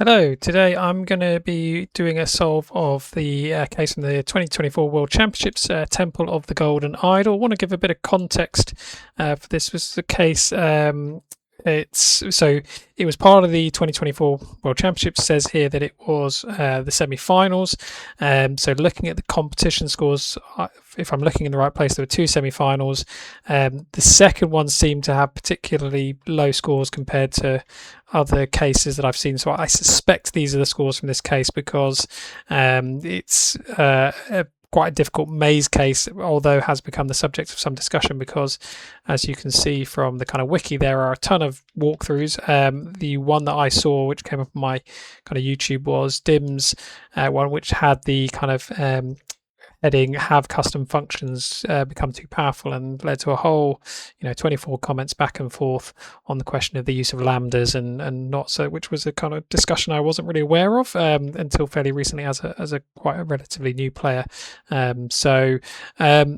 Hello, today I'm going to be doing a solve of the case in the 2024 World Championships, Temple of the Golden Idol. I want to give a bit of context for this. Was the case. It was part of the 2024 World Championships. Says here that it was the semi-finals. So looking at the competition scores, if I'm looking in the right place, there were two semi-finals. The second one seemed to have particularly low scores compared to other cases that I've seen. So I suspect these are the scores from this case because it's quite a difficult maze case, although has become the subject of some discussion because, as you can see from the kind of wiki, there are a ton of walkthroughs. The one that I saw, which came up on my kind of YouTube, was Dim's one, which had the kind of heading "Have custom functions become too powerful?" and led to a whole, 24 comments back and forth on the question of the use of lambdas and not so, which was a kind of discussion I wasn't really aware of until fairly recently as a quite a relatively new player. So I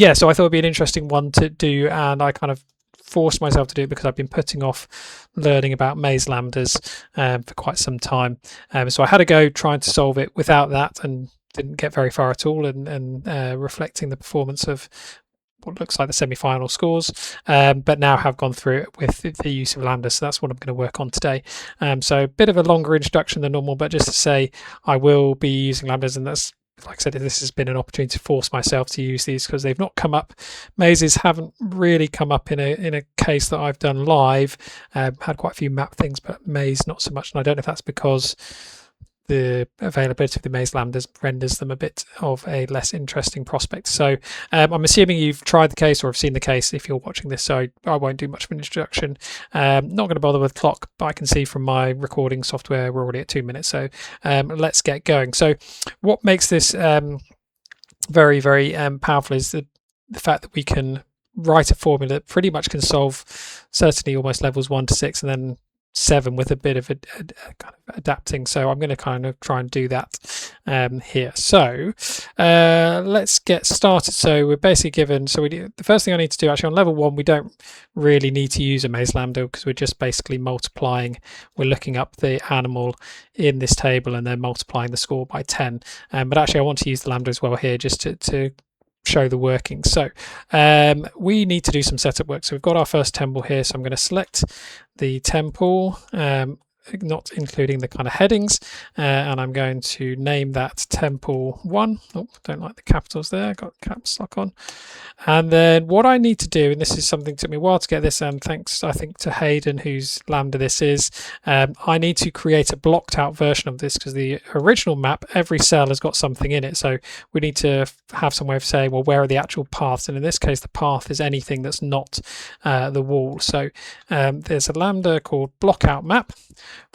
thought it'd be an interesting one to do, and I kind of forced myself to do it because I've been putting off learning about maze lambdas for quite some time. So I had to go trying to solve it without that and didn't get very far at all, and reflecting the performance of what looks like the semi-final scores, but now have gone through it with the use of lambda. So that's what I'm going to work on today. So a bit of a longer introduction than normal, but just to say I will be using lambdas, and that's, like I said, this has been an opportunity to force myself to use these because they've not come up. Mazes haven't really come up in a case that I've done live. Had quite a few map things, but maze not so much. And I don't know if that's because the availability of the maze lambdas renders them a bit of a less interesting prospect. So I'm assuming you've tried the case or have seen the case if you're watching this, so I won't do much of an introduction. Not going to bother with clock, but I can see from my recording software we're already at 2 minutes, so let's get going. So what makes this very, very powerful is the fact that we can write a formula that pretty much can solve certainly almost levels 1 to 6 and then 7 with a bit of a kind of adapting. So I'm going to kind of try and do that here. So let's get started. So we're basically given, the first thing I need to do, actually on level 1 we don't really need to use a maze lambda because we're just basically multiplying. We're looking up the animal in this table and then multiplying the score by 10. But actually I want to use the lambda as well here just to show the working. So we need to do some setup work. So we've got our first temple here, so I'm going to select the temple, not including the kind of headings, and I'm going to name that temple 1. Oh, don't like the capitals there, got caps lock on. And then what I need to do, and this is something that took me a while to get this, and thanks I think to Hayden whose lambda this is, I need to create a blocked out version of this because the original map, every cell has got something in it, so we need to have some way of saying, well, where are the actual paths? And in this case the path is anything that's not the wall. So there's a lambda called block out map.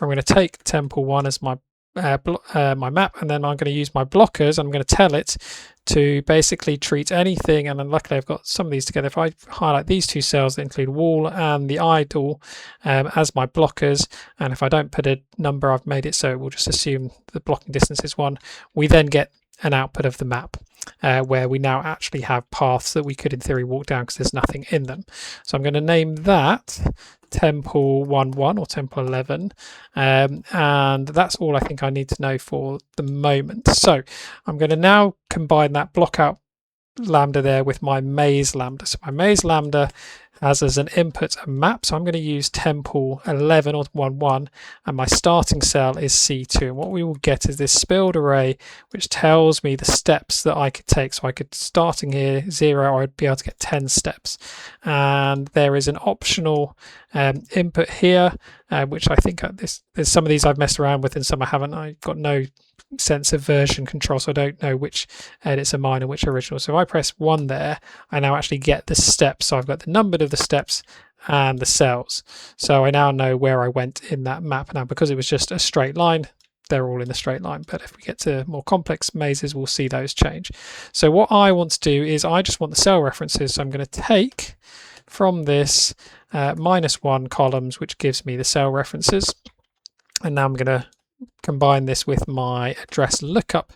I'm going to take temple 1 as my my map, and then I'm going to use my blockers. I'm going to tell it to basically treat anything, and then luckily I've got some of these together. If I highlight these two cells that include wall and the idol as my blockers, and if I don't put a number, I've made it so we'll just assume the blocking distance is 1, we then get an output of the map where we now actually have paths that we could in theory walk down because there's nothing in them. So I'm going to name that temple 11 or temple 11, and that's all I think I need to know for the moment. So I'm going to now combine that block out lambda there with my maze lambda. So my maze lambda has as an input a map, so I'm going to use temple 11 or 11, and my starting cell is C2, and what we will get is this spilled array which tells me the steps that I could take. So I could, starting here 0, I'd be able to get 10 steps, and there is an optional input here which I think there's some of these I've messed around with and some I haven't. I've got no sense of version control, so I don't know which edits are mine and which are original. So if I press 1 there, I now actually get the steps. So I've got the number of the steps and the cells. So I now know where I went in that map. Now, because it was just a straight line, they're all in a straight line. But if we get to more complex mazes, we'll see those change. So what I want to do is I just want the cell references. So I'm going to take from this -1 columns, which gives me the cell references. And now I'm going to combine this with my address lookup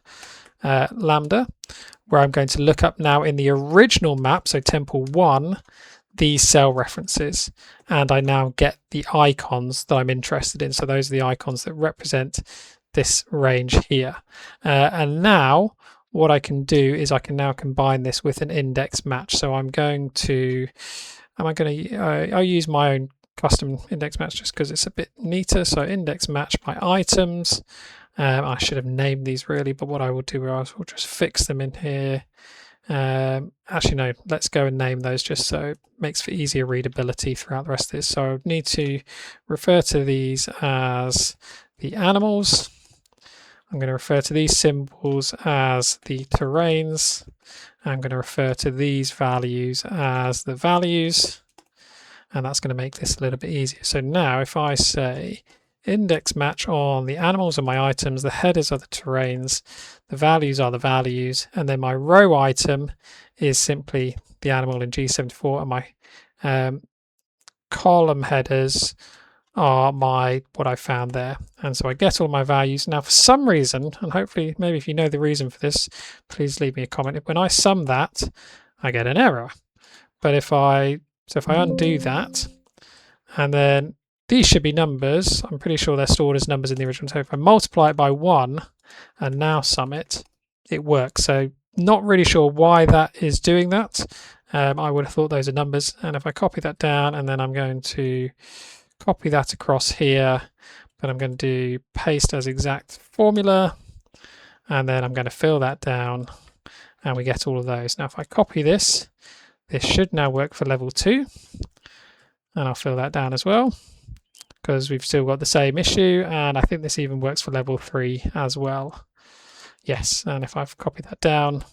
lambda, where I'm going to look up now in the original map, so temple 1, these cell references, and I now get the icons that I'm interested in. So those are the icons that represent this range here. And now what I can do is I can now combine this with an index match. So I'm going to, I'll use my own custom index match just because it's a bit neater. So index match my items. I should have named these really, but what I will do is we'll just fix them in here. Actually, no, let's go and name those just so it makes for easier readability throughout the rest of this. So I need to refer to these as the animals. I'm going to refer to these symbols as the terrains. I'm going to refer to these values as the values. And that's going to make this a little bit easier. So now if I say index match on the animals and my items, the headers are the terrains, the values are the values, and then my row item is simply the animal in G74, and my column headers are what I found there. And so I get all my values. Now for some reason, and hopefully maybe if you know the reason for this, please leave me a comment. When I sum that, I get an error. But if I undo that, and then these should be numbers. I'm pretty sure they're stored as numbers in the original. So if I multiply it by 1 and now sum it, it works. So not really sure why that is doing that. I would have thought those are numbers. And if I copy that down, and then I'm going to copy that across here, but I'm going to do paste as exact formula, and then I'm going to fill that down, and we get all of those. Now if I copy this, this should now work for level 2, and I'll fill that down as well, because we've still got the same issue, and I think this even works for level 3 as well. Yes, and if I've copied that down,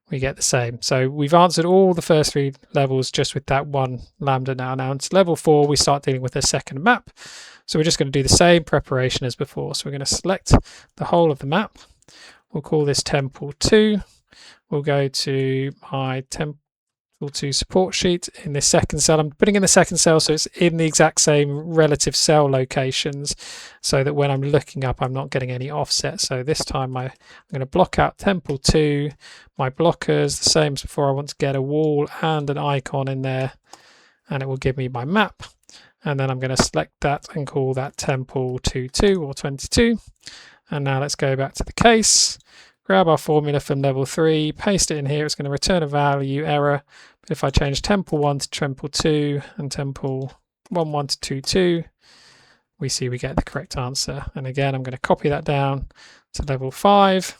we get the same. So we've answered all the first 3 levels just with that one lambda now. Now into level 4, we start dealing with a second map. So we're just going to do the same preparation as before. So we're going to select the whole of the map. We'll call this Temple 2. We'll go to my Temple 2 support sheet in this second cell. I'm putting in the second cell so it's in the exact same relative cell locations, so that when I'm looking up I'm not getting any offset. So this time I'm going to block out Temple 2, my blockers, the same as before. I want to get a wall and an icon in there, and it will give me my map. And then I'm going to select that and call that Temple 22 or 22. And now let's go back to the case. Grab our formula from level 3, paste it in here. It's going to return a value error. But if I change Temple 1 to Temple 2 and Temple 1 to 2, we see we get the correct answer. And again, I'm going to copy that down to level 5,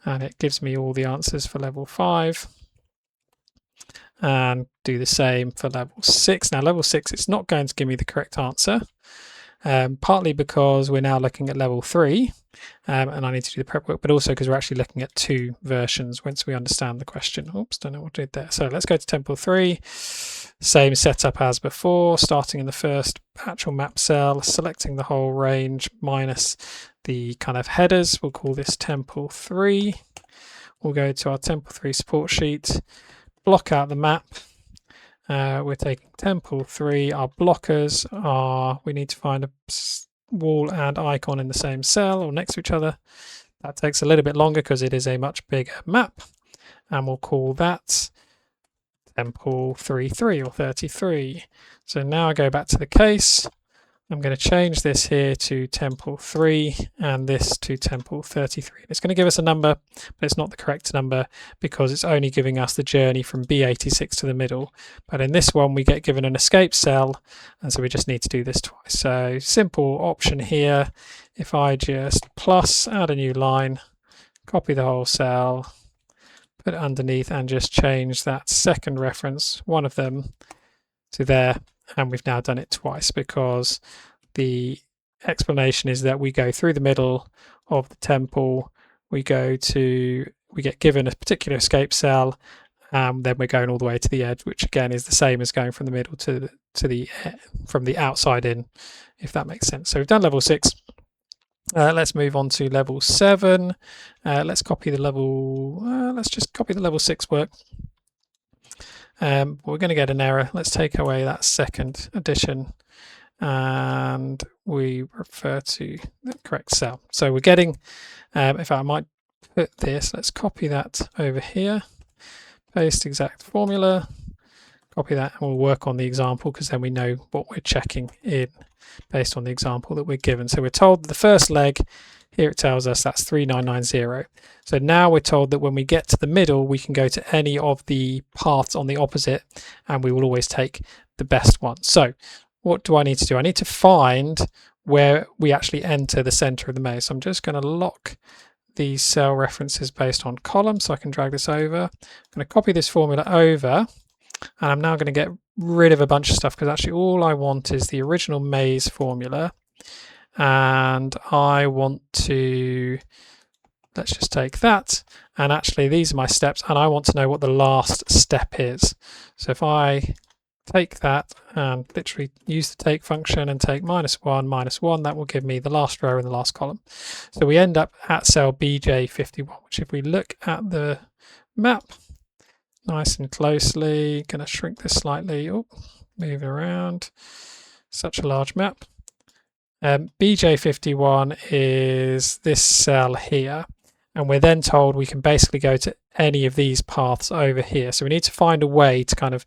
and it gives me all the answers for level 5. And do the same for level 6. Now level 6, it's not going to give me the correct answer, partly because we're now looking at level 3. And I need to do the prep work, but also because we're actually looking at 2 versions once we understand the question. Oops, don't know what I did there. So let's go to Temple 3. Same setup as before, starting in the first actual map cell, selecting the whole range minus the kind of headers. We'll call this Temple 3. We'll go to our Temple 3 support sheet, block out the map. We're taking Temple 3. Our blockers are, we need to find a wall and icon in the same cell or next to each other. That takes a little bit longer because it is a much bigger map, and we'll call that Temple 33 or 33. So now I go back to the case. I'm going to change this here to Temple 3 and this to Temple 33. It's going to give us a number, but it's not the correct number because it's only giving us the journey from B86 to the middle. But in this one, we get given an escape cell, and so we just need to do this twice. So simple option here. If I just plus, add a new line, copy the whole cell, put it underneath, and just change that second reference, one of them, to there. And we've now done it twice because the explanation is that we go through the middle of the temple, we get given a particular escape cell, then we're going all the way to the edge, which again is the same as going from the middle from the outside in, if that makes sense. So we've done level 6. Let's move on to level 7. Let's just copy the level 6 work. We're going to get an error. Let's take away that second addition, and we refer to the correct cell. So we're getting, if I might put this, let's copy that over here, paste exact formula, copy that, and we'll work on the example because then we know what we're checking in based on the example that we're given. So we're told that the first leg, here it tells us that's 3990. So now we're told that when we get to the middle, we can go to any of the paths on the opposite, and we will always take the best one. So what do I need to do? I need to find where we actually enter the center of the maze. So I'm just going to lock these cell references based on column, so I can drag this over. I'm going to copy this formula over, and I'm now going to get rid of a bunch of stuff because actually all I want is the original maze formula, and I want to, let's just take that, and actually these are my steps, and I want to know what the last step is. So if I take that and literally use the take function and take -1, that will give me the last row in the last column. So we end up at cell BJ51, which if we look at the map nice and closely, going to shrink this slightly, move it around, such a large map. BJ51 is this cell here, and we're then told we can basically go to any of these paths over here. So we need to find a way to kind of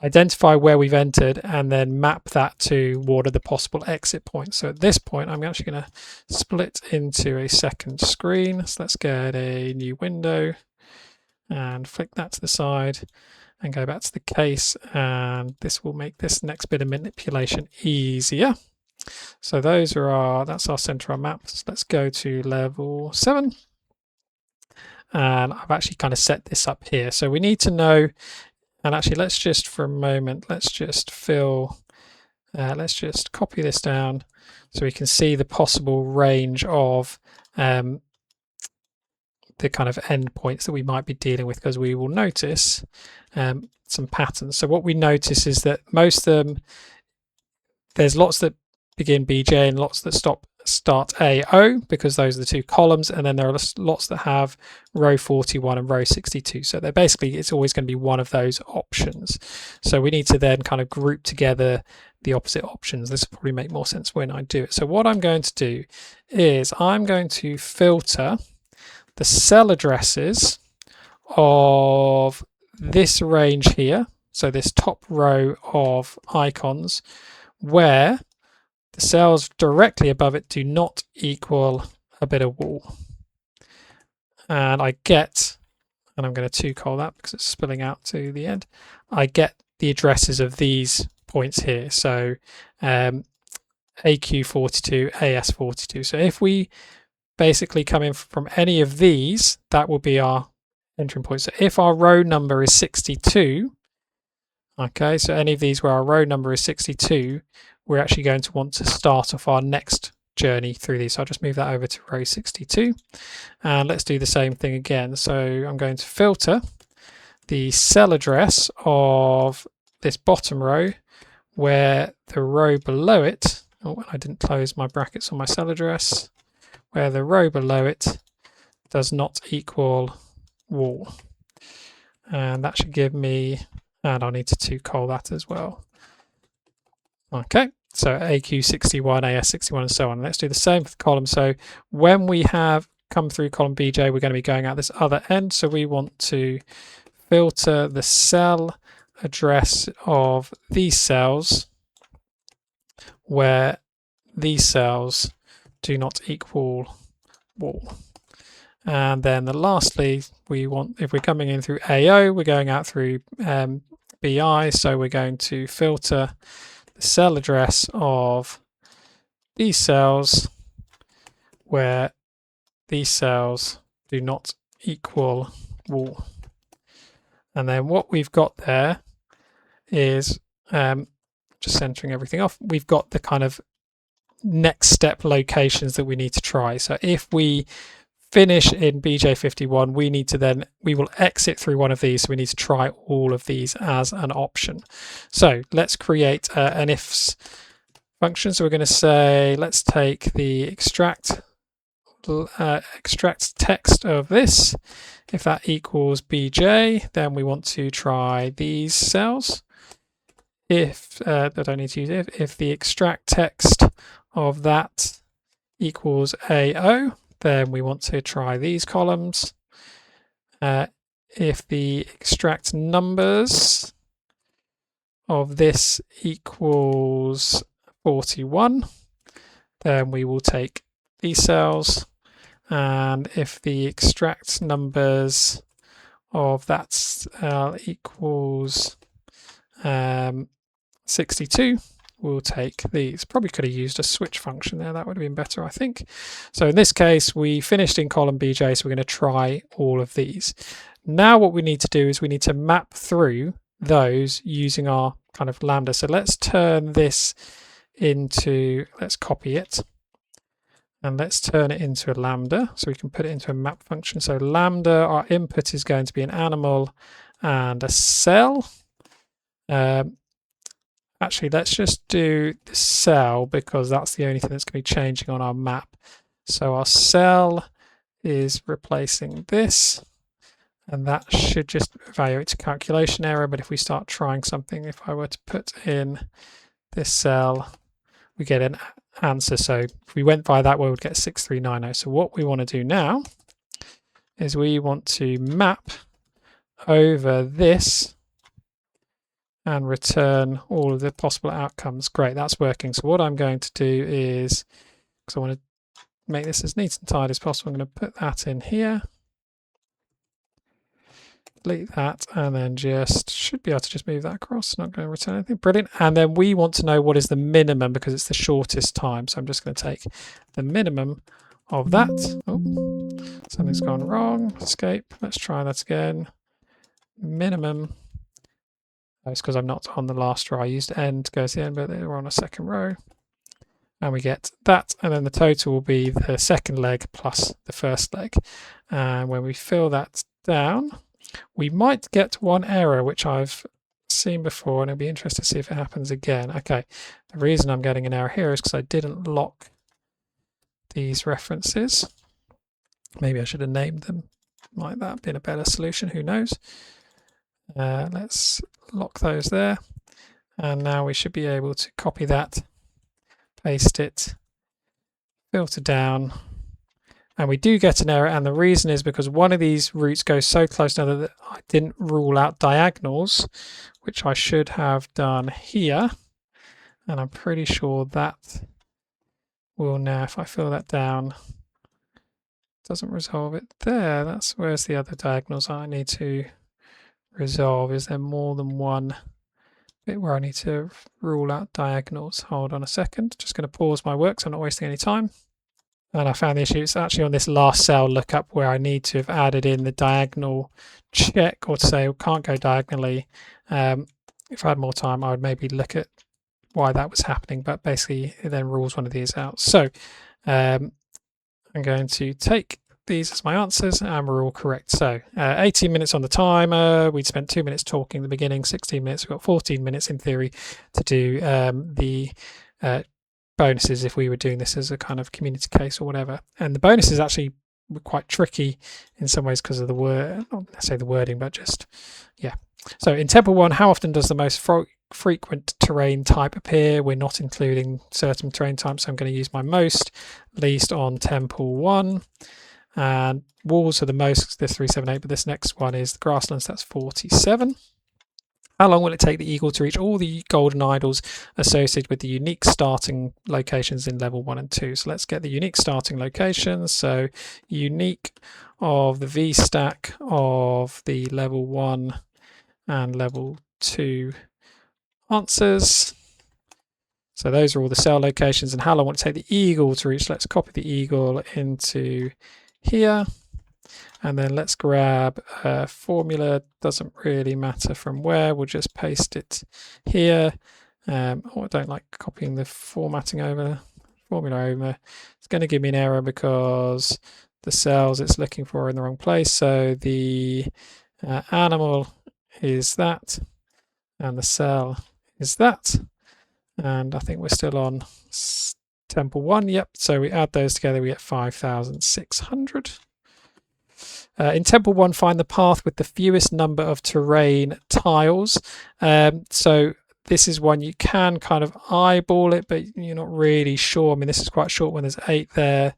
identify where we've entered and then map that to what are the possible exit points. So at this point, I'm actually going to split into a second screen. So let's get a new window and flick that to the side and go back to the case, and this will make this next bit of manipulation easier. So those are that's our center on maps. Let's go to level 7, and I've actually kind of set this up here. So we need to know, and actually let's just for a moment, let's just copy this down so we can see the possible range of the kind of endpoints that we might be dealing with, because we will notice some patterns. So what we notice is that most of them, there's lots that begin BJ and lots that start AO, because those are the two columns, and then there are lots that have row 41 and row 62. So they're basically, it's always going to be one of those options. So we need to then kind of group together the opposite options. This will probably make more sense when I do it. So what I'm going to do is I'm going to filter the cell addresses of this range here, so this top row of icons, where the cells directly above it do not equal a bit of wall. And I get, and I'm going to 2-col that because it's spilling out to the end, I get the addresses of these points here. So AQ42, AS42. So if we basically come in from any of these, that will be our entering point. So if our row number is 62, okay, so any of these where our row number is 62, we're actually going to want to start off our next journey through these. So I'll just move that over to row 62, and let's do the same thing again. So I'm going to filter the cell address of this bottom row where the row below it, I didn't close my brackets on my cell address, where the row below it does not equal wall. And that should give me, and I'll need to 2-col that as well. Okay, so AQ61, AS61, and so on. Let's do the same for the column. So when we have come through column BJ, we're going to be going out this other end. So we want to filter the cell address of these cells where these cells do not equal wall. And then lastly, we want, if we're coming in through AO, we're going out through BI, so we're going to filter the cell address of these cells where these cells do not equal wall. And then what we've got there is, just centering everything off, we've got the kind of next step locations that we need to try. So if we finish in BJ51, we will exit through one of these. So we need to try all of these as an option. So let's create an ifs function. So we're going to say, let's take the extract text of this. If that equals BJ, then we want to try these cells. If I don't need to use if the extract text of that equals AO, then we want to try these columns. If the extract numbers of this equals 41, then we will take these cells, and if the extract numbers of that cell equals 62, we'll take these. Probably could have used a switch function there, that would have been better, I think. So in this case, we finished in column BJ, so we're going to try all of these. Now what we need to do is we need to map through those using our kind of lambda. So let's turn this into, let's copy it, and let's turn it into a lambda so we can put it into a map function. So lambda, our input is going to be an animal and a cell. Actually, let's just do the cell because that's the only thing that's going to be changing on our map. So our cell is replacing this, and that should just evaluate a calculation error. But if we start trying something, if I were to put in this cell, we get an answer. So if we went by that, we would get 6390. So what we want to do now is we want to map over this and return all of the possible outcomes. Great, that's working. So what I'm going to do is, because I want to make this as neat and tidy as possible, I'm going to put that in here, delete that, and then just should be able to just move that across. Not going to return anything. Brilliant. And then we want to know what is the minimum because it's the shortest time. So I'm just going to take the minimum of that. Oh, something's gone wrong. Escape. Let's try that again. Minimum. It's because I'm not on the last row. I used end to go to the end, but we're on a second row. And we get that, and then the total will be the second leg plus the first leg. And when we fill that down, we might get one error, which I've seen before, and it'll be interesting to see if it happens again. Okay, the reason I'm getting an error here is because I didn't lock these references. Maybe I should have named them like that, been a better solution, who knows. Let's lock those there, and now we should be able to copy that, paste it, filter down, and we do get an error, and the reason is because one of these routes goes so close together that I didn't rule out diagonals, which I should have done here, and I'm pretty sure that will now, if I fill that down, doesn't resolve it there. That's where's the other diagonals I need to resolve. Is there more than one bit where I need to rule out diagonals? Hold on a second, just going to pause my work so I'm not wasting any time. And I found the issue. It's actually on this last cell lookup where I need to have added in the diagonal check, or to say we can't go diagonally. If I had more time, I would maybe look at why that was happening, but basically it then rules one of these out. So I'm going to take these as my answers, and we're all correct. So 18 minutes on the timer. We'd spent 2 minutes talking in the beginning, 16 minutes. We've got 14 minutes in theory to do the bonuses if we were doing this as a kind of community case or whatever. And the bonuses actually were quite tricky in some ways because of the word, not necessarily the wording, but just, yeah. So in Temple 1, how often does the most frequent terrain type appear? We're not including certain terrain types, so I'm going to use my most, least on Temple 1. And walls are the most, this 378, but this next one is the grasslands, that's 47. How long will it take the eagle to reach all the golden idols associated with the unique starting locations in level 1 and 2? So let's get the unique starting locations. So unique of the V stack of the level 1 and level 2 answers. So those are all the cell locations. And how long will it take the eagle to reach? Let's copy the eagle into here, and then let's grab a formula. Doesn't really matter from where, we'll just paste it here. I don't like copying the formatting over, formula over. It's going to give me an error because the cells it's looking for are in the wrong place. So the animal is that, and the cell is that, and I think we're still on Temple 1, yep. So we add those together, we get 5,600. In Temple 1, find the path with the fewest number of terrain tiles. So this is one you can kind of eyeball it, but you're not really sure. I mean, this is quite short when there's 8 there.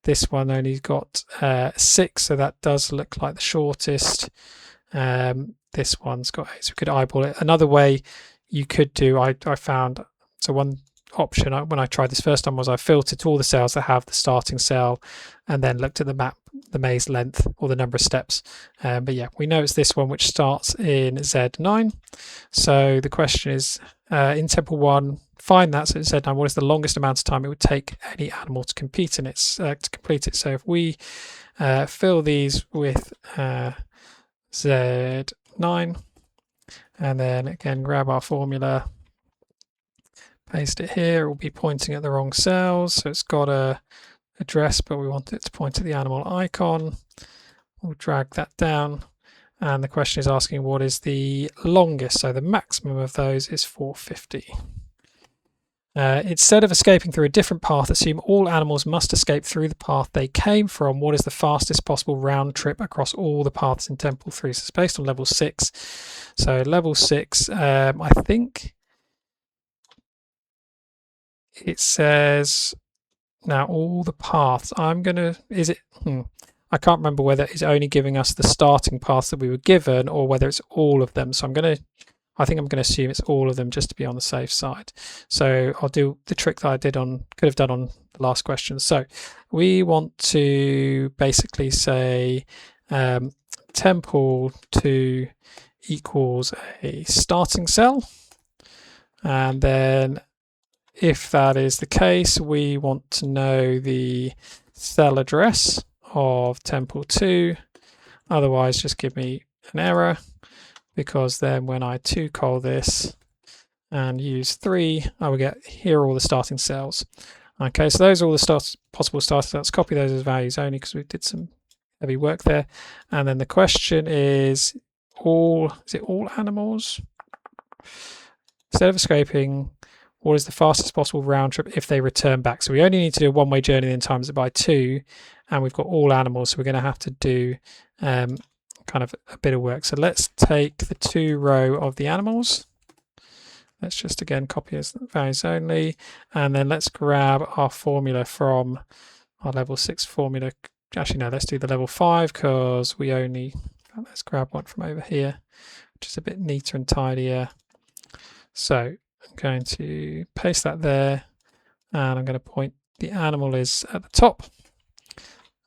This one only got 6, so that does look like the shortest. This one's got 8, so we could eyeball it. Another way you could do, I found, so one option when I tried this first time was I filtered to all the cells that have the starting cell and then looked at the map, the maze length or the number of steps. But yeah, we know it's this one which starts in Z9. So the question is, in Temple 1, find that. So in Z9, what is the longest amount of time it would take any animal to complete it? So if we fill these with Z9, and then again grab our formula, paste it here, it will be pointing at the wrong cells, so it's got a address but we want it to point at the animal icon. We'll drag that down, and the question is asking what is the longest, so the maximum of those is 450. Instead of escaping through a different path, assume all animals must escape through the path they came from. What is the fastest possible round trip across all the paths in Temple 3? So it's based on level 6. So level 6, I think it says now all the paths. I'm going to, is it, I can't remember whether it's only giving us the starting paths that we were given or whether it's all of them. So I think I'm going to assume it's all of them just to be on the safe side. So I'll do the trick that I could have done on the last question. So we want to basically say Temple 2 equals a starting cell. And then if that is the case, we want to know the cell address of Temple 2. Otherwise, just give me an error, because then when I 2-call this and use 3, I will get here are all the starting cells. Okay, so those are all the possible starting cells. Copy those as values only because we did some heavy work there. And then the question is it all animals? Instead of escaping, what is the fastest possible round trip if they return back? So we only need to do a one-way journey, then times it by 2, and we've got all animals, so we're going to have to do kind of a bit of work. So let's take the 2 row of the animals. Let's just again copy as values only, and then let's grab our formula from our level 6 formula. Actually, no, let's do the level 5 because we only, let's grab one from over here, which is a bit neater and tidier. So I'm going to paste that there, and I'm going to point the animal is at the top,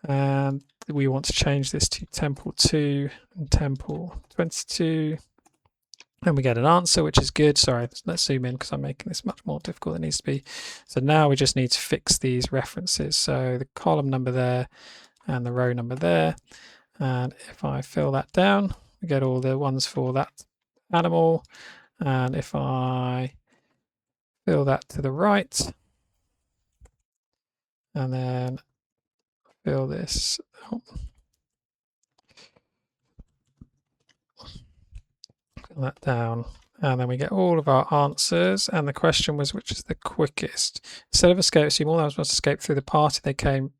and we want to change this to Temple 2 and Temple 22, and we get an answer, which is good. Sorry, let's zoom in because I'm making this much more difficult than it needs to be. So now we just need to fix these references. So the column number there and the row number there, and if I fill that down, we get all the ones for that animal, and if I fill that to the right and then fill this fill that down, and then we get all of our answers. And the question was, which is the quickest? Instead of escape, assume all animals must escape through the path they came.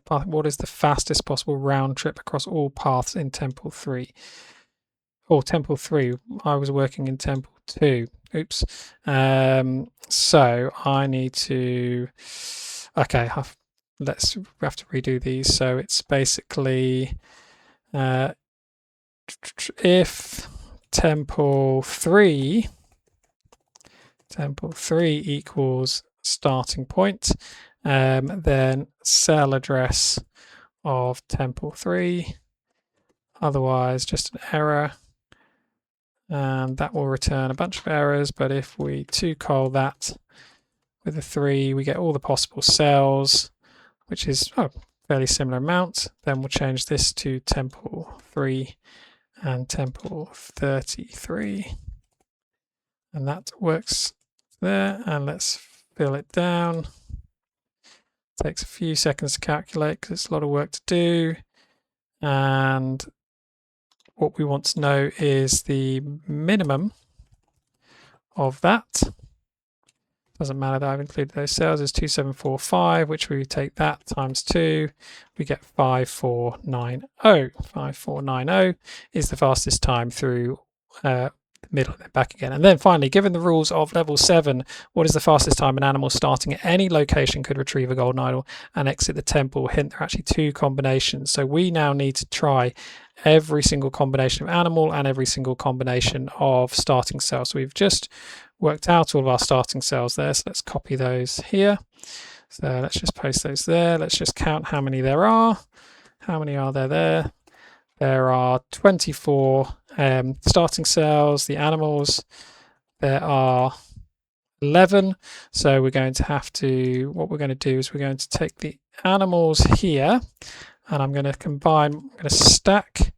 What is the fastest possible round trip across all paths in Temple 3? Oh, Temple 3. I was working in Temple 2. Oops. So I need to. Okay, we have to redo these. So it's basically if Temple 3 equals starting point, then cell address of Temple 3. Otherwise, just an error, and that will return a bunch of errors. But if we 2-call that with a 3, we get all the possible cells, which is fairly similar amount. Then we'll change this to Temple 3 and Temple 33, and that works there. And let's fill it down. Takes a few seconds to calculate because it's a lot of work to do. And what we want to know is the minimum of that. Doesn't matter that I've included those cells, is 2745, which we take that times 2, we get 5490. 5490 is the fastest time through the middle and then back again. And then finally, given the rules of level 7, what is the fastest time an animal starting at any location could retrieve a golden idol and exit the temple? Hint, there are actually 2 combinations. So we now need to try every single combination of animal and every single combination of starting cells. So we've just worked out all of our starting cells there. So let's copy those here. So let's just paste those there. Let's just count how many there are. How many are there? There are 24 starting cells. The animals, there are 11. So we're going to have to, what we're going to do is we're going to take the animals here, and I'm going to combine, I'm going to stack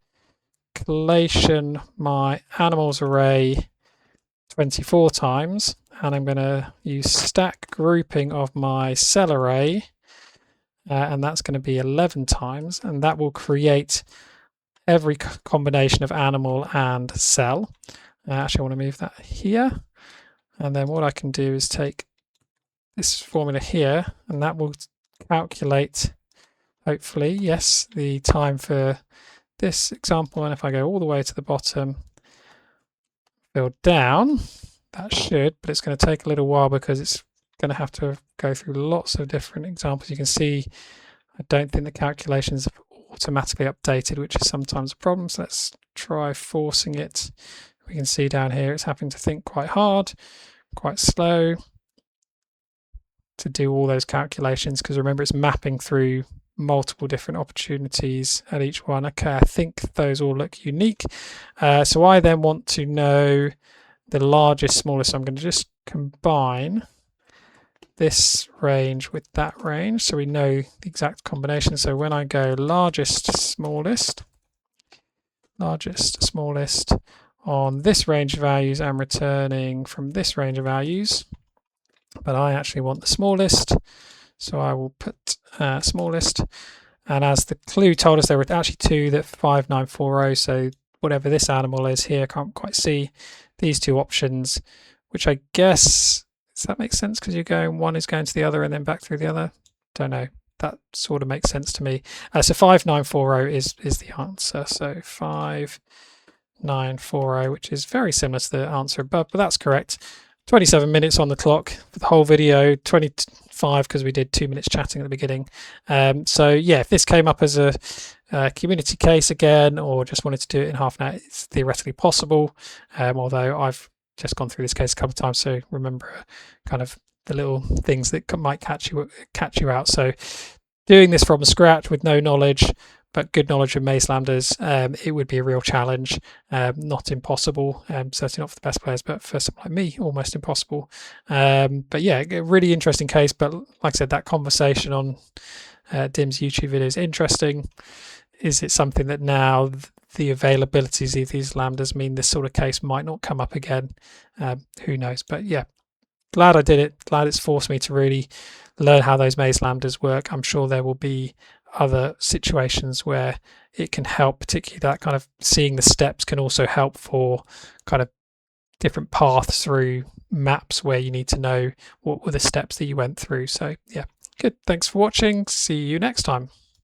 collation my animals array 24 times, and I'm going to use stack grouping of my cell array, and that's going to be 11 times, and that will create every combination of animal and cell. Actually, I want to move that here, and then what I can do is take this formula here, and that will calculate, hopefully, yes, the time for this example. And if I go all the way to the bottom, fill down, that should, but it's going to take a little while because it's going to have to go through lots of different examples. You can see I don't think the calculations have automatically updated, which is sometimes a problem. So let's try forcing it. We can see down here it's having to think quite hard, quite slow to do all those calculations, because remember it's mapping through multiple different opportunities at each one. Okay, I think those all look unique. So I then want to know the largest, smallest. So I'm going to just combine this range with that range so we know the exact combination. So when I go largest, smallest on this range of values, I'm returning from this range of values, but I actually want the smallest, so I will put smallest. And as the clue told us, there were actually two that 5940, so whatever this animal is here, I can't quite see these two options, which I guess, does that make sense? Because you're going, one is going to the other and then back through the other. Don't know. That sort of makes sense to me. So 5940 is the answer. So 5940, which is very similar to the answer above, but that's correct. 27 minutes on the clock for the whole video, 25 because we did 2 minutes chatting at the beginning. So yeah, if this came up as a community case again, or just wanted to do it in half an hour, it's theoretically possible. Although I've just gone through this case a couple of times, so remember kind of the little things that might catch you out. So doing this from scratch with no knowledge, but good knowledge of maze lambdas, it would be a real challenge. Not impossible, certainly not for the best players, but for someone like me, almost impossible. But yeah, a really interesting case. But like I said, that conversation on Dim's YouTube video is interesting. Is it something that now the availabilities of these lambdas mean this sort of case might not come up again? Who knows? But yeah, glad I did it. Glad it's forced me to really learn how those maze lambdas work. I'm sure there will be other situations where it can help, particularly that kind of seeing the steps can also help for kind of different paths through maps where you need to know what were the steps that you went through. So yeah, good. Thanks for watching. See you next time.